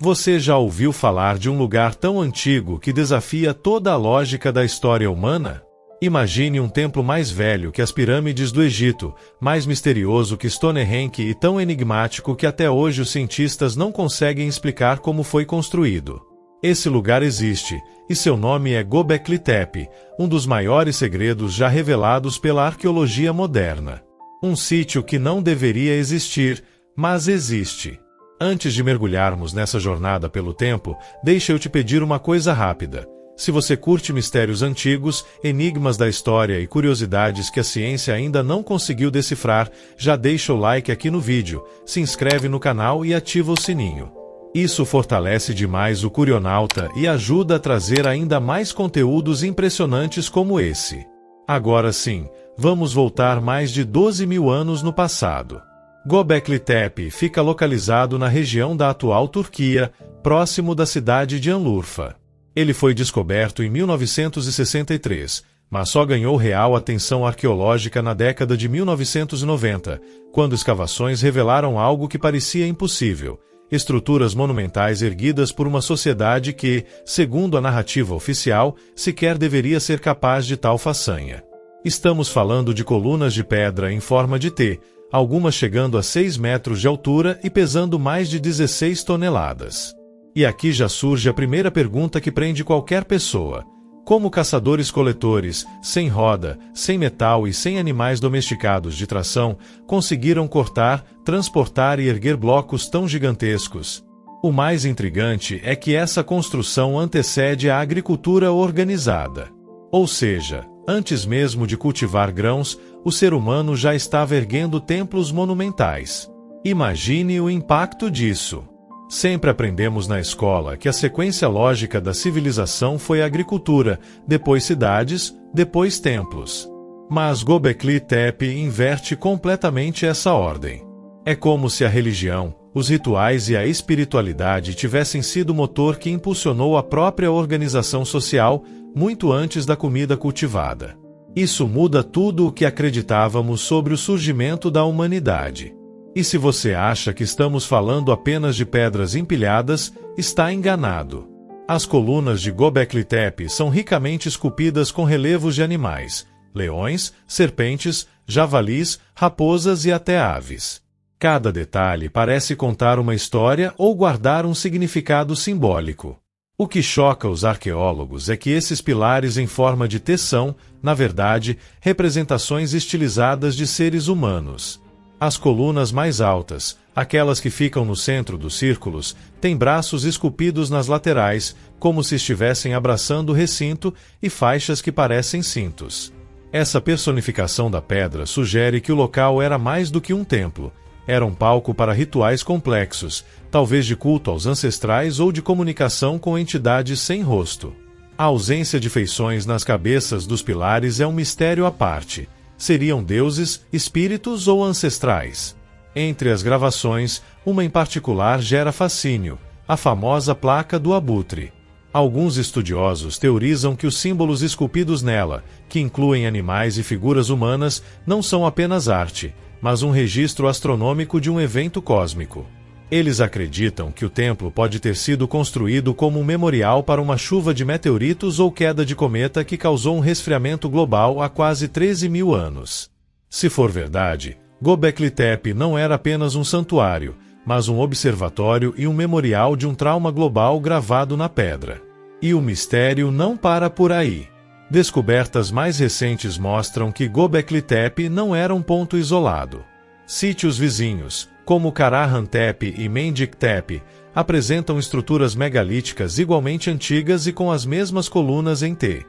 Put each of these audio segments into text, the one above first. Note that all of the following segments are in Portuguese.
Você já ouviu falar de um lugar tão antigo que desafia toda a lógica da história humana? Imagine um templo mais velho que as pirâmides do Egito, mais misterioso que Stonehenge e tão enigmático que até hoje os cientistas não conseguem explicar como foi construído. Esse lugar existe, e seu nome é Göbekli Tepe, um dos maiores segredos já revelados pela arqueologia moderna. Um sítio que não deveria existir, mas existe. Antes de mergulharmos nessa jornada pelo tempo, deixa eu te pedir uma coisa rápida. Se você curte mistérios antigos, enigmas da história e curiosidades que a ciência ainda não conseguiu decifrar, já deixa o like aqui no vídeo, se inscreve no canal e ativa o sininho. Isso fortalece demais o Curionauta e ajuda a trazer ainda mais conteúdos impressionantes como esse. Agora sim, vamos voltar mais de 12.000 anos no passado. Göbekli Tepe fica localizado na região da atual Turquia, próximo da cidade de Anlurfa. Ele foi descoberto em 1963, mas só ganhou real atenção arqueológica na década de 1990, quando escavações revelaram algo que parecia impossível: estruturas monumentais erguidas por uma sociedade que, segundo a narrativa oficial, sequer deveria ser capaz de tal façanha. Estamos falando de colunas de pedra em forma de T, algumas chegando a 6 metros de altura e pesando mais de 16 toneladas. E aqui já surge a primeira pergunta que prende qualquer pessoa. Como caçadores-coletores, sem roda, sem metal e sem animais domesticados de tração, conseguiram cortar, transportar e erguer blocos tão gigantescos? O mais intrigante é que essa construção antecede a agricultura organizada. Ou seja, antes mesmo de cultivar grãos, o ser humano já estava erguendo templos monumentais. Imagine o impacto disso. Sempre aprendemos na escola que a sequência lógica da civilização foi a agricultura, depois cidades, depois templos. Mas Göbekli Tepe inverte completamente essa ordem. É como se a religião, os rituais e a espiritualidade tivessem sido o motor que impulsionou a própria organização social muito antes da comida cultivada. Isso muda tudo o que acreditávamos sobre o surgimento da humanidade. E se você acha que estamos falando apenas de pedras empilhadas, está enganado. As colunas de Göbekli Tepe são ricamente esculpidas com relevos de animais: leões, serpentes, javalis, raposas e até aves. Cada detalhe parece contar uma história ou guardar um significado simbólico. O que choca os arqueólogos é que esses pilares em forma de T são, na verdade, representações estilizadas de seres humanos. As colunas mais altas, aquelas que ficam no centro dos círculos, têm braços esculpidos nas laterais, como se estivessem abraçando o recinto, e faixas que parecem cintos. Essa personificação da pedra sugere que o local era mais do que um templo. Era um palco para rituais complexos, talvez de culto aos ancestrais ou de comunicação com entidades sem rosto. A ausência de feições nas cabeças dos pilares é um mistério à parte. Seriam deuses, espíritos ou ancestrais? Entre as gravações, uma em particular gera fascínio: a famosa placa do abutre. Alguns estudiosos teorizam que os símbolos esculpidos nela, que incluem animais e figuras humanas, não são apenas arte, mas um registro astronômico de um evento cósmico. Eles acreditam que o templo pode ter sido construído como um memorial para uma chuva de meteoritos ou queda de cometa que causou um resfriamento global há quase 13.000 anos. Se for verdade, Göbekli Tepe não era apenas um santuário, mas um observatório e um memorial de um trauma global gravado na pedra. E o mistério não para por aí. Descobertas mais recentes mostram que Göbekli Tepe não era um ponto isolado. Sítios vizinhos, como Karahan Tepe e Mendik Tepe, apresentam estruturas megalíticas igualmente antigas e com as mesmas colunas em T.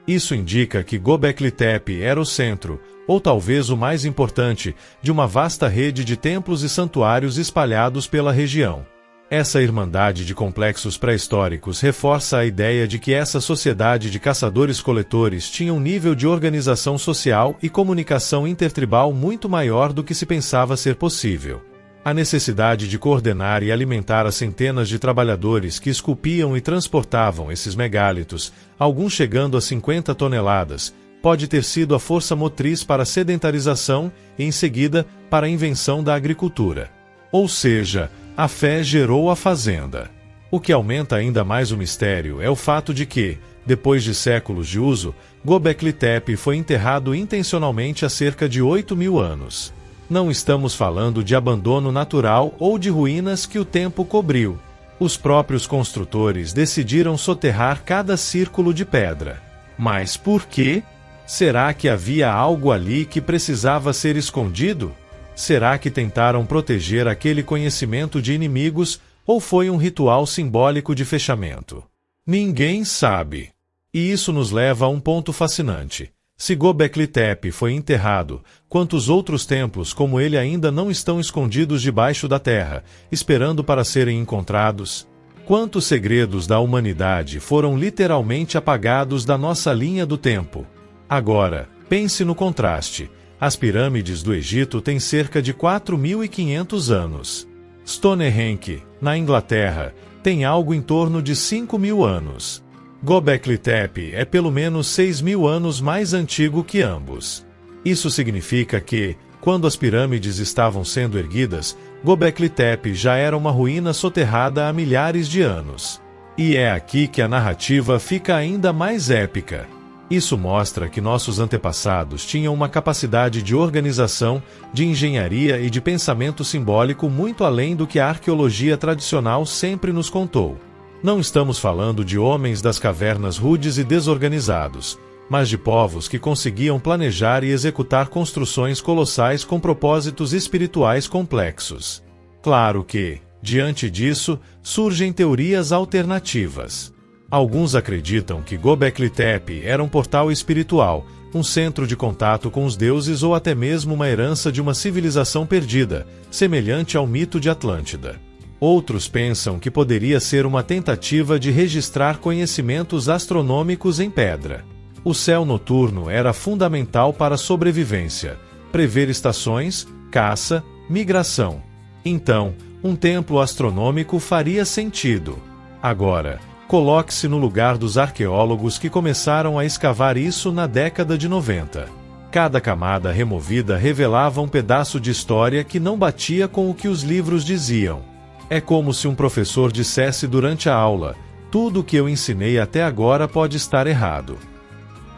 Isso indica que Göbekli Tepe era o centro, ou talvez o mais importante, de uma vasta rede de templos e santuários espalhados pela região. Essa irmandade de complexos pré-históricos reforça a ideia de que essa sociedade de caçadores-coletores tinha um nível de organização social e comunicação intertribal muito maior do que se pensava ser possível. A necessidade de coordenar e alimentar as centenas de trabalhadores que esculpiam e transportavam esses megálitos, alguns chegando a 50 toneladas, pode ter sido a força motriz para a sedentarização e, em seguida, para a invenção da agricultura. Ou seja, A fé gerou a fazenda. O que aumenta ainda mais o mistério é o fato de que, depois de séculos de uso, Göbekli Tepe foi enterrado intencionalmente há cerca de 8.000 anos. Não estamos falando de abandono natural ou de ruínas que o tempo cobriu. Os próprios construtores decidiram soterrar cada círculo de pedra. Mas por quê? Será que havia algo ali que precisava ser escondido? Será que tentaram proteger aquele conhecimento de inimigos ou foi um ritual simbólico de fechamento? Ninguém sabe. E isso nos leva a um ponto fascinante. Se Göbekli Tepe foi enterrado, quantos outros templos como ele ainda não estão escondidos debaixo da terra, esperando para serem encontrados? Quantos segredos da humanidade foram literalmente apagados da nossa linha do tempo? Agora, pense no contraste. As pirâmides do Egito têm cerca de 4.500 anos. Stonehenge, na Inglaterra, tem algo em torno de 5.000 anos. Göbekli Tepe é pelo menos 6.000 anos mais antigo que ambos. Isso significa que, quando as pirâmides estavam sendo erguidas, Göbekli Tepe já era uma ruína soterrada há milhares de anos. E é aqui que a narrativa fica ainda mais épica. Isso mostra que nossos antepassados tinham uma capacidade de organização, de engenharia e de pensamento simbólico muito além do que a arqueologia tradicional sempre nos contou. Não estamos falando de homens das cavernas rudes e desorganizados, mas de povos que conseguiam planejar e executar construções colossais com propósitos espirituais complexos. Claro que, diante disso, surgem teorias alternativas. Alguns acreditam que Göbekli Tepe era um portal espiritual, um centro de contato com os deuses ou até mesmo uma herança de uma civilização perdida, semelhante ao mito de Atlântida. Outros pensam que poderia ser uma tentativa de registrar conhecimentos astronômicos em pedra. O céu noturno era fundamental para a sobrevivência, prever estações, caça, migração. Então, um templo astronômico faria sentido. Agora, coloque-se no lugar dos arqueólogos que começaram a escavar isso na década de 90. Cada camada removida revelava um pedaço de história que não batia com o que os livros diziam. É como se um professor dissesse durante a aula: tudo o que eu ensinei até agora pode estar errado.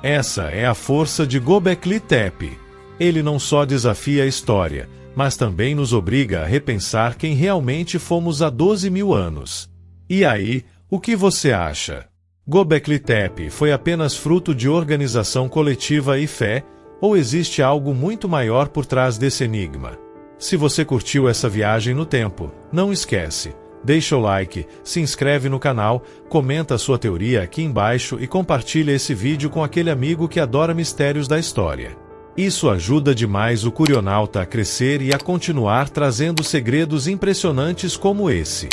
Essa é a força de Göbekli Tepe. Ele não só desafia a história, mas também nos obriga a repensar quem realmente fomos há 12.000 anos. E aí, o que você acha? Göbekli Tepe foi apenas fruto de organização coletiva e fé, ou existe algo muito maior por trás desse enigma? Se você curtiu essa viagem no tempo, não esquece, deixa o like, se inscreve no canal, comenta a sua teoria aqui embaixo e compartilha esse vídeo com aquele amigo que adora mistérios da história. Isso ajuda demais o Curionauta a crescer e a continuar trazendo segredos impressionantes como esse.